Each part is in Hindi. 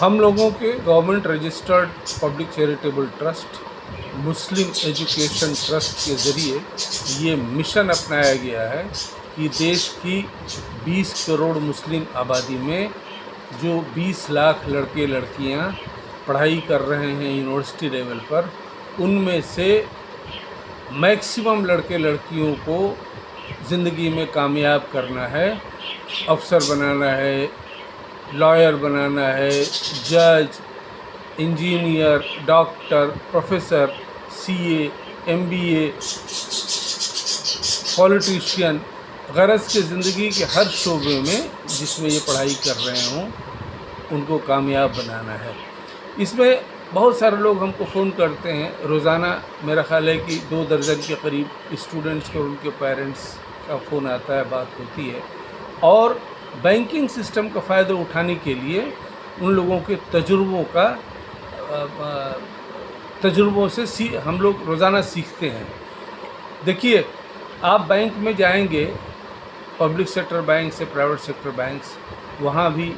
हम लोगों के government registered public charitable trust Muslim education trust के ज़रिए ये मिशन अपनाया गया है कि देश की 20 करोड़ मुस्लिम आबादी में जो 20 लाख लड़के लड़कियां पढ़ाई कर रहे हैं यूनिवर्सिटी लेवल पर, उनमें से मैक्सिमम लड़के लड़कियों को ज़िंदगी में कामयाब करना है, अफसर बनाना है, लॉयर बनाना है, जज, engineer, doctor, professor, CA, MBA, politician, गरज के ज़िंदगी के हर शोबे में जिसमें ये पढ़ाई कर रहे हों उनको कामयाब बनाना है। इसमें बहुत सारे लोग हमको फ़ोन करते हैं रोज़ाना। मेरा ख़्याल है कि 2 दर्जन के करीब स्टूडेंट्स और उनके पेरेंट्स का फ़ोन आता है, बात होती है। और बैंकिंग सिस्टम का फ़ायदा उठाने के लिए उन लोगों के तजुर्बों से हम लोग रोज़ाना सीखते हैं। देखिए, आप बैंक में जाएंगे, पब्लिक सेक्टर बैंक से प्राइवेट सेक्टर बैंक्स, वहाँ भी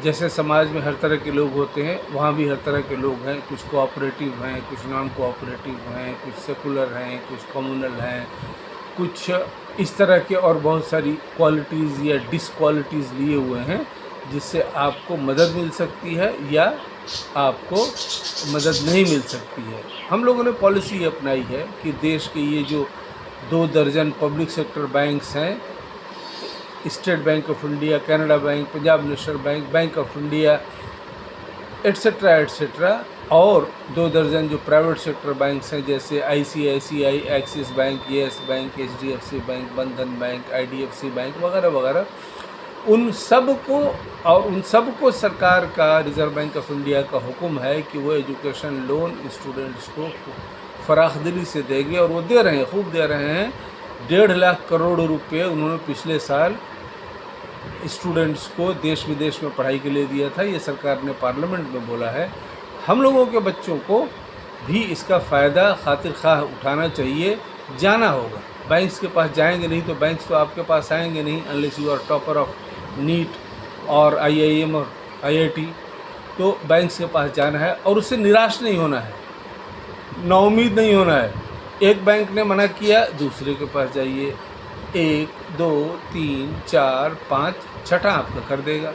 जैसे समाज में हर तरह के लोग होते हैं, वहाँ भी हर तरह के लोग हैं। कुछ कोऑपरेटिव हैं, कुछ नॉन कोऑपरेटिव हैं, कुछ सेकुलर हैं, कुछ कम्युनल हैं, कुछ इस तरह के और बहुत सारी क्वालिटीज़ या डिसक्वालिटीज़ लिए हुए हैं जिससे आपको मदद मिल सकती है या आपको मदद नहीं मिल सकती है। हम लोगों ने पॉलिसी अपनाई है कि देश के ये जो 2 दर्जन पब्लिक सेक्टर बैंक्स हैं, state bank of India, Canada bank, Punjab national bank, bank of India, etcetera etcetera, और 2 दर्जन जो प्राइवेट सेक्टर बैंक्स हैं जैसे ICICI, axis bank, yes bank, HDFC bank, बंधन बैंक, आईडीएफसी बैंक वगैरह वगैरह, उन सब को सरकार का, रिज़र्व बैंक ऑफ इंडिया का हुक्म है कि वो एजुकेशन लोन स्टूडेंट्स को फराखदिली से देंगे, और वो दे रहे हैं, खूब दे रहे हैं। 1.5 लाख करोड़ रुपए उन्होंने पिछले साल स्टूडेंट्स को देश विदेश में पढ़ाई के लिए दिया था। ये सरकार ने पार्लियामेंट में बोला है। हम लोगों के बच्चों को भी इसका फ़ायदा खातिर ख़्वाह उठाना चाहिए, जाना होगा। बैंक्स के पास जाएंगे नहीं तो बैंक्स तो आपके पास आएंगे नहीं, unless you are topper of NEET और आईआईएम और आईआईटी। तो बैंक्स के पास जाना है और उससे निराश नहीं होना है, नाउम्मीद नहीं होना है। एक बैंक ने मना किया, दूसरे के पास जाइए, 1, 2, 3, 4, 5, छठा आपका कर देगा।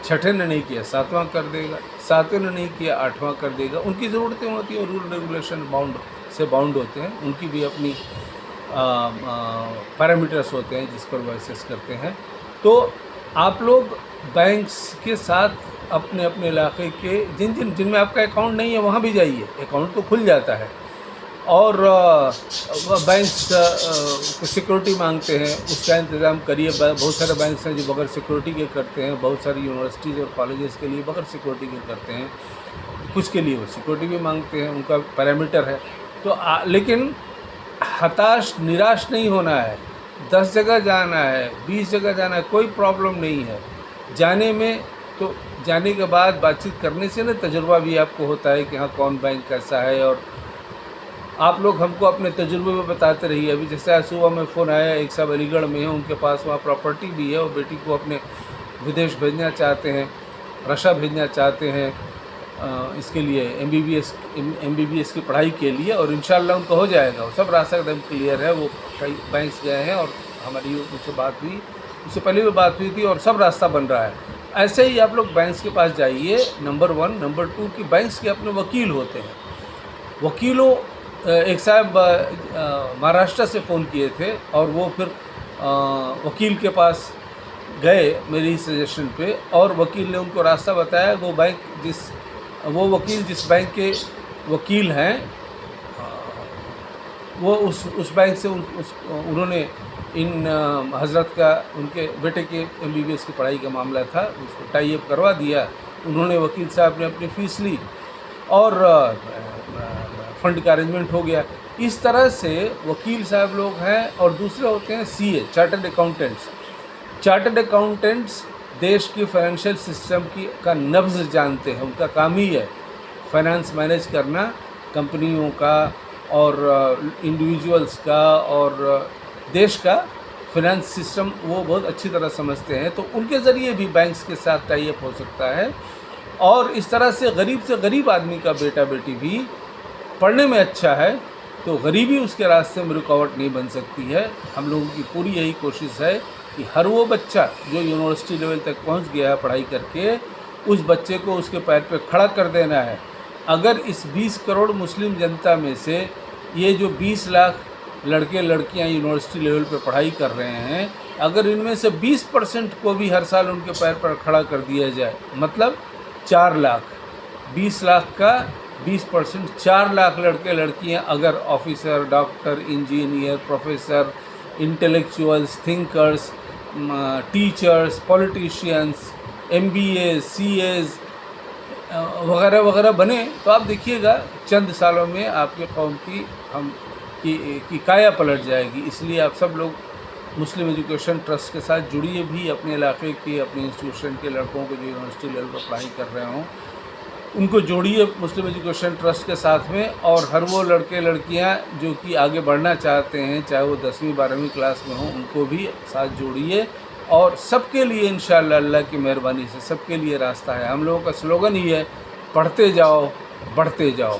छठे ने नहीं किया, 7वां कर देगा। 7वें ने नहीं किया, 8वां कर देगा। उनकी ज़रूरतें होती हैं, रूल रेगुलेशन बाउंड होते हैं, उनकी भी अपनी पैरामीटर्स होते हैं जिस पर वो एसेस करते हैं। तो आप लोग बैंक्स के साथ अपने अपने इलाके के जिनमें आपका अकाउंट नहीं है वहाँ भी जाइए, अकाउंट तो खुल जाता है। और बैंक्स को सिक्योरिटी मांगते हैं, उसका इंतज़ाम करिए। बहुत सारे बैंक्स हैं जो बगैर सिक्योरिटी के करते हैं, बहुत सारी यूनिवर्सिटीज़ और कॉलेजेस के लिए बगैर सिक्योरिटी के करते हैं, कुछ के लिए वो सिक्योरिटी भी मांगते हैं, उनका पैरामीटर है। तो लेकिन हताश निराश नहीं होना है। 10 जगह जाना है, 20 जगह जाना है, कोई प्रॉब्लम नहीं है जाने में। तो जाने के बाद बातचीत करने से ना तजुर्बा भी आपको होता है कि हाँ कौन बैंक कैसा है। और आप लोग हमको अपने तजुर्बे में बताते रहिए। अभी जैसे आज सुबह में फ़ोन आया, एक साहब अलीगढ़ में है, उनके पास वहाँ प्रॉपर्टी भी है और बेटी को अपने विदेश भेजना चाहते हैं, रशा भेजना चाहते हैं इसके लिए एमबीबीएस की पढ़ाई के लिए, और इंशाल्लाह उनको हो जाएगा। वो सब रास्ता एकदम क्लियर है। वो कई बैंक्स गए हैं और हमारी उनसे बात हुई, उससे पहले भी बात हुई थी, और सब रास्ता बन रहा है। ऐसे ही आप लोग बैंक्स के पास जाइए, नंबर 1। नंबर 2 कि बैंक्स के अपने वकील होते हैं। वकीलों, एक साहब महाराष्ट्र से फ़ोन किए थे और वो फिर वकील के पास गए मेरी सजेशन पे, और वकील ने उनको रास्ता बताया। वो वकील जिस बैंक के वकील हैं, वो उस बैंक से उन्होंने इन हज़रत का, उनके बेटे के एमबीबीएस की पढ़ाई का मामला था, उसको टाई अप करवा दिया। उन्होंने, वकील साहब ने अपनी फ़ीस ली और फंड का अरेंजमेंट हो गया। इस तरह से वकील साहब लोग हैं। और दूसरे होते हैं CA, chartered accountants. Chartered accountants देश की फाइनेंशियल सिस्टम का नब्ज़ जानते हैं। उनका काम ही है फाइनेंस मैनेज करना, कंपनियों का और इंडिविजुअल्स का और देश का फाइनेंस सिस्टम वो बहुत अच्छी तरह समझते हैं। तो उनके ज़रिए भी बैंक्स के साथ टाई अप हो सकता है और इस तरह से गरीब आदमी का बेटा बेटी भी पढ़ने में अच्छा है तो गरीबी उसके रास्ते में रुकावट नहीं बन सकती है। हम लोगों की पूरी यही कोशिश है कि हर वो बच्चा जो यूनिवर्सिटी लेवल तक पहुंच गया है पढ़ाई करके, उस बच्चे को उसके पैर पे खड़ा कर देना है। अगर इस 20 करोड़ मुस्लिम जनता में से ये जो 20 लाख लड़के लड़कियां यूनिवर्सिटी लेवल पे पढ़ाई कर रहे हैं, अगर इनमें से 20% को भी हर साल उनके पैर पर खड़ा कर दिया जाए, मतलब 4 लाख, 20 लाख का 20%, 4 लाख लड़के लड़कियां अगर officer, doctor, engineer, professor, intellectuals, thinkers, teachers, politicians, MBA, CAs वगैरह वगैरह बने, तो आप देखिएगा चंद सालों में आपके कौम की काया पलट जाएगी। इसलिए आप सब लोग मुस्लिम एजुकेशन ट्रस्ट के साथ जुड़िए भी, अपने इलाके के, अपने इंस्टीट्यूशन के लड़कों को जो यूनिवर्सिटी लेवल पर पढ़ाई कर रहे हों उनको जोड़िए मुस्लिम एजुकेशन ट्रस्ट के साथ में। और हर वो लड़के लड़कियां जो कि आगे बढ़ना चाहते हैं, चाहे वो 10वीं 12वीं क्लास में हों, उनको भी साथ जोड़िए। और सबके लिए इंशाअल्लाह अल्लाह की मेहरबानी से सबके लिए रास्ता है। हम लोगों का स्लोगन ही है, पढ़ते जाओ बढ़ते जाओ।